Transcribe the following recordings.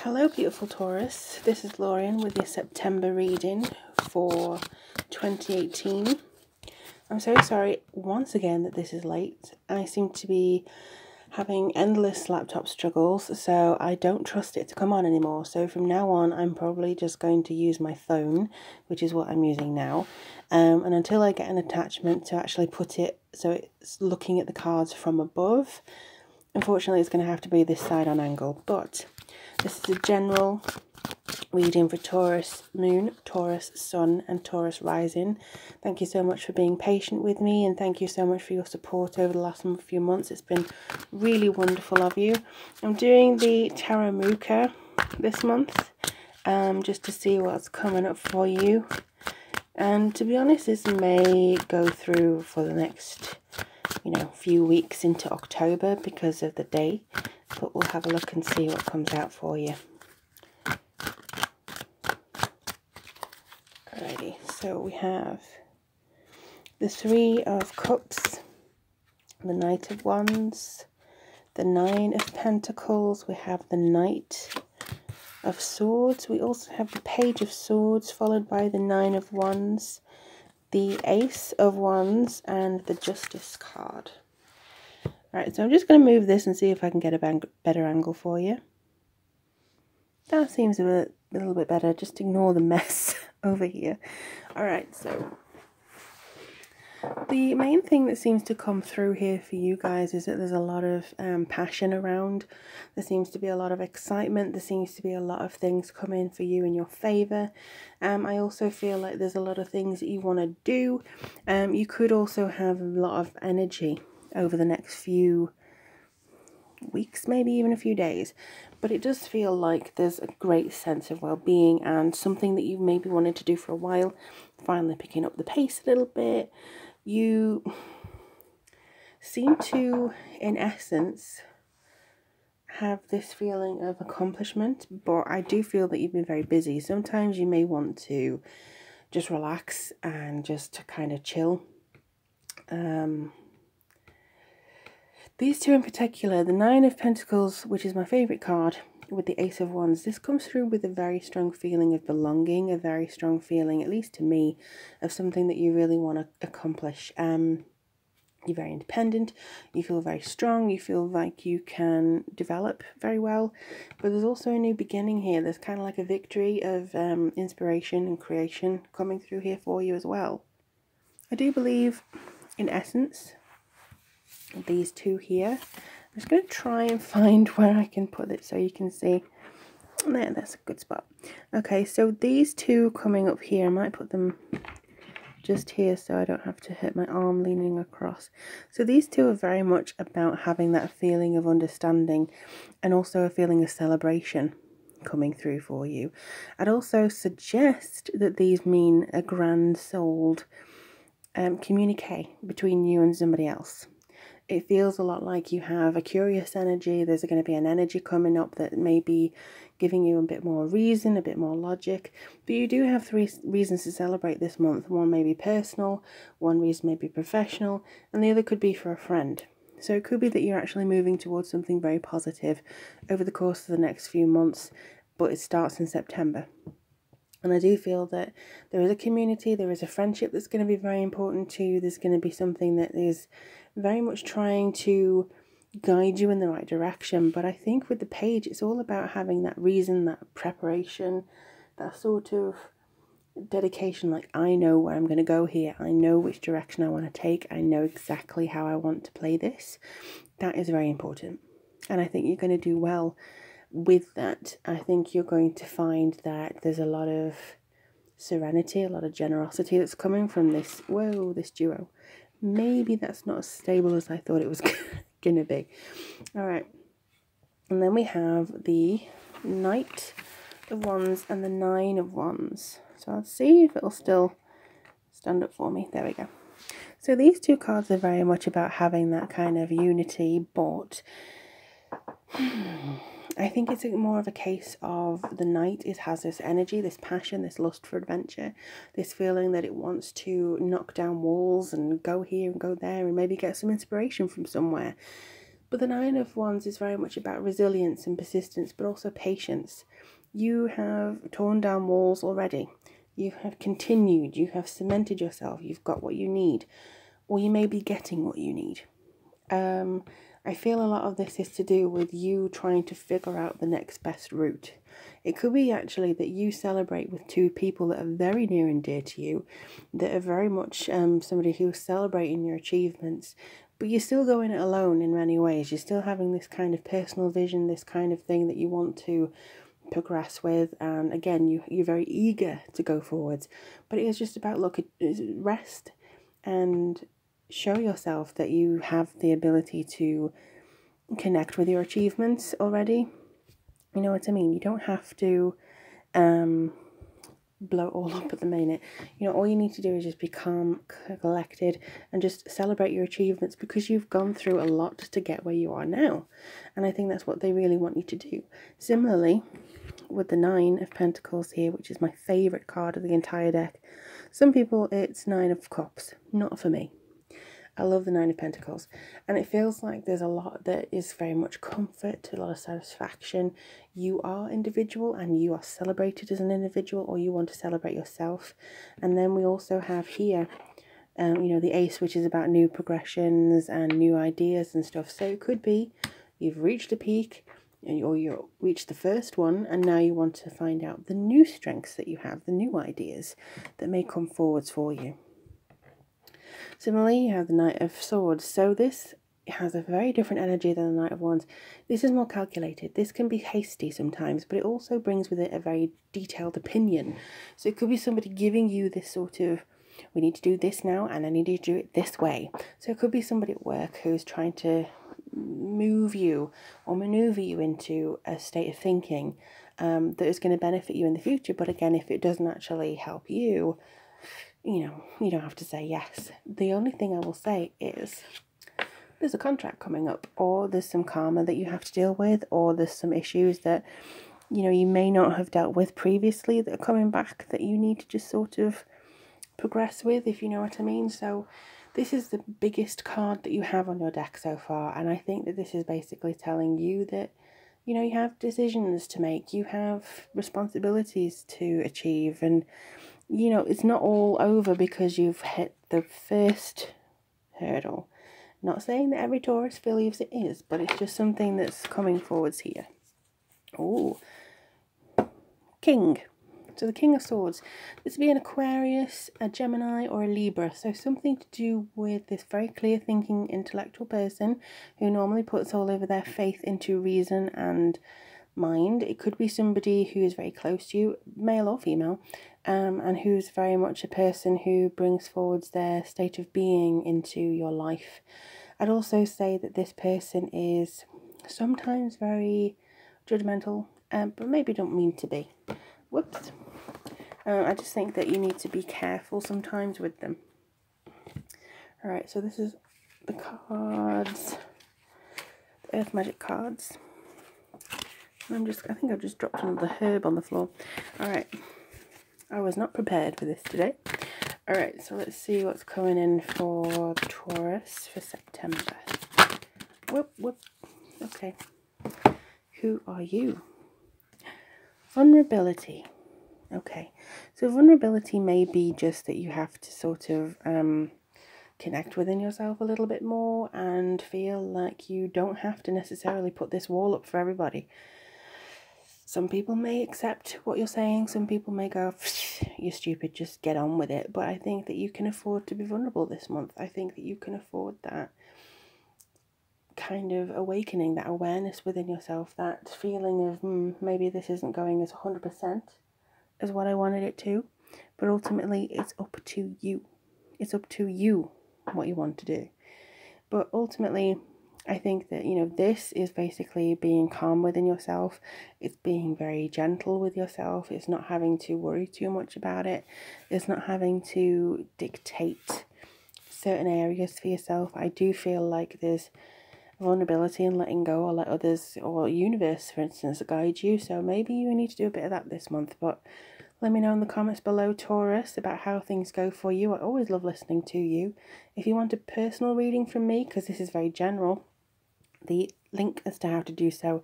Hello beautiful Taurus, this is Lauren with your September reading for 2018. I'm so sorry once again that this is late. I seem to be having endless laptop struggles, so I don't trust it to come on anymore. So from now on I'm probably just going to use my phone, which is what I'm using now, and until I get an attachment to actually put it so it's looking at the cards from above, unfortunately it's going to have to be this side on angle. But this is a general reading for Taurus Moon, Taurus Sun and Taurus Rising. Thank you so much for being patient with me, and thank you so much for your support over the last few months. It's been really wonderful of you. I'm doing the Taramuka this month, just to see what's coming up for you. And to be honest, this may go through for the next, few weeks into October because of the day. But we'll have a look and see what comes out for you. Alrighty, so we have the Three of Cups, the Knight of Wands, the Nine of Pentacles, we have the Knight of Swords, we also have the Page of Swords, followed by the Nine of Wands, the Ace of Wands, and the Justice card. Alright, so I'm just going to move this and see if I can get a better angle for you. That seems a little bit better. Just ignore the mess over here. Alright, so the main thing that seems to come through here for you guys is that there's a lot of passion around. There seems to be a lot of excitement. There seems to be a lot of things coming for you in your favour. I also feel like there's a lot of things that you want to do. You could also have a lot of energy over the next few weeks, maybe even a few days, but it does feel like there's a great sense of well-being and something that you've maybe wanted to do for a while, finally picking up the pace a little bit. You seem to, in essence, have this feeling of accomplishment, but I do feel that you've been very busy. Sometimes you may want to just relax and just kind of chill. These two in particular, the Nine of Pentacles, which is my favourite card, with the Ace of Wands, this comes through with a very strong feeling of belonging, a very strong feeling, at least to me, of something that you really want to accomplish. You're very independent, you feel very strong, you feel like you can develop very well, but there's also a new beginning here. There's kind of like a victory of inspiration and creation coming through here for you as well. I do believe, in essence, these two here, I'm just going to try and find where I can put it so you can see. There, that's a good spot. Okay, so these two coming up here, I might put them just here so I don't have to hit my arm leaning across. So these two are very much about having that feeling of understanding and also a feeling of celebration coming through for you. I'd also suggest that these mean a grand-souled communique between you and somebody else. It feels a lot like you have a curious energy. There's going to be an energy coming up that may be giving you a bit more reason, a bit more logic. But you do have 3 reasons to celebrate this month. One may be personal, one reason may be professional, and the other could be for a friend. So it could be that you're actually moving towards something very positive over the course of the next few months, but it starts in September. And I do feel that there is a community, there is a friendship that's going to be very important to you. There's going to be something that is very much trying to guide you in the right direction. But I think with the Page, it's all about having that reason, that preparation, that sort of dedication. Like, I know where I'm going to go here. I know which direction I want to take. I know exactly how I want to play this. That is very important. And I think you're going to do well with that. I think you're going to find that there's a lot of serenity, a lot of generosity that's coming from this duo. Maybe that's not as stable as I thought it was gonna be. All right, and then we have the Knight of Wands and the Nine of Wands. So I'll see if it'll still stand up for me. There we go. So these two cards are very much about having that kind of unity, but I think it's more of a case of the Knight. It has this energy, this passion, this lust for adventure, this feeling that it wants to knock down walls and go here and go there and maybe get some inspiration from somewhere. But the Nine of Wands is very much about resilience and persistence, but also patience. You have torn down walls already. You have continued, you have cemented yourself, you've got what you need, or you may be getting what you need. I feel a lot of this is to do with you trying to figure out the next best route. It could be actually that you celebrate with two people that are very near and dear to you, that are very much somebody who's celebrating your achievements, but you're still going it alone in many ways. You're still having this kind of personal vision, this kind of thing that you want to progress with, and again you're very eager to go forwards, but it is just about rest and show yourself that you have the ability to connect with your achievements already. You know what I mean? You don't have to blow it all up at the minute. You know, all you need to do is just be calm, collected, and just celebrate your achievements, because you've gone through a lot to get where you are now, and I think that's what they really want you to do. Similarly, with the Nine of Pentacles here, which is my favourite card of the entire deck. Some people it's Nine of Cups, not for me. I love the Nine of Pentacles, and it feels like there's a lot that is very much comfort, a lot of satisfaction. You are individual and you are celebrated as an individual, or you want to celebrate yourself. And then we also have here you know, the Ace, which is about new progressions and new ideas and stuff. So it could be you've reached a peak, or you reached the first one, and now you want to find out the new strengths that you have, the new ideas that may come forwards for you. Similarly, you have the Knight of Swords. So this has a very different energy than the Knight of Wands. This is more calculated. This can be hasty sometimes, but it also brings with it a very detailed opinion. So it could be somebody giving you this sort of, we need to do this now, and I need you to do it this way. So it could be somebody at work who's trying to move you or maneuver you into a state of thinking that is going to benefit you in the future. But again, if it doesn't actually help you, you know, you don't have to say yes. The only thing I will say is there's a contract coming up, or there's some karma that you have to deal with, or there's some issues that, you know, you may not have dealt with previously that are coming back that you need to just sort of progress with, if you know what I mean. So this is the biggest card that you have on your deck so far, and I think that this is basically telling you that, you know, you have decisions to make, you have responsibilities to achieve, and, you know, it's not all over because you've hit the first hurdle. Not saying that every Taurus believes it is, but it's just something that's coming forwards here. Oh, King. So the King of Swords, this would be an Aquarius, a Gemini, or a Libra. So something to do with this very clear thinking intellectual person who normally puts all of their faith into reason and mind. It could be somebody who is very close to you, male or female, and who's very much a person who brings forwards their state of being into your life. I'd also say that this person is sometimes very judgmental, but maybe don't mean to be. Whoops. I just think that you need to be careful sometimes with them. Alright, so this is the cards, the Earth Magic cards. I think I've just dropped another herb on the floor. Alright, I was not prepared for this today. Alright, so let's see what's coming in for Taurus for September. Whoop, whoop. Okay. Who are you? Vulnerability. Okay, so vulnerability may be just that you have to sort of connect within yourself a little bit more and feel like you don't have to necessarily put this wall up for everybody. Some people may accept what you're saying, some people may go, you're stupid, just get on with it. But I think that you can afford to be vulnerable this month. I think that you can afford that kind of awakening, that awareness within yourself, that feeling of maybe this isn't going as 100% as what I wanted it to, but ultimately it's up to you. It's up to you what you want to do. But ultimately, I think that, you know, this is basically being calm within yourself. It's being very gentle with yourself. It's not having to worry too much about it. It's not having to dictate certain areas for yourself. I do feel like there's vulnerability and letting go, or let others or universe, for instance, guide you. So maybe you need to do a bit of that this month. But let me know in the comments below, Taurus, about how things go for you. I always love listening to you. If you want a personal reading from me, because this is very general, The link as to how to do so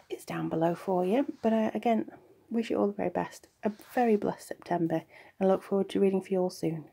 is down below for you. But again, wish you all the very best. A very blessed September, and I look forward to reading for you all soon.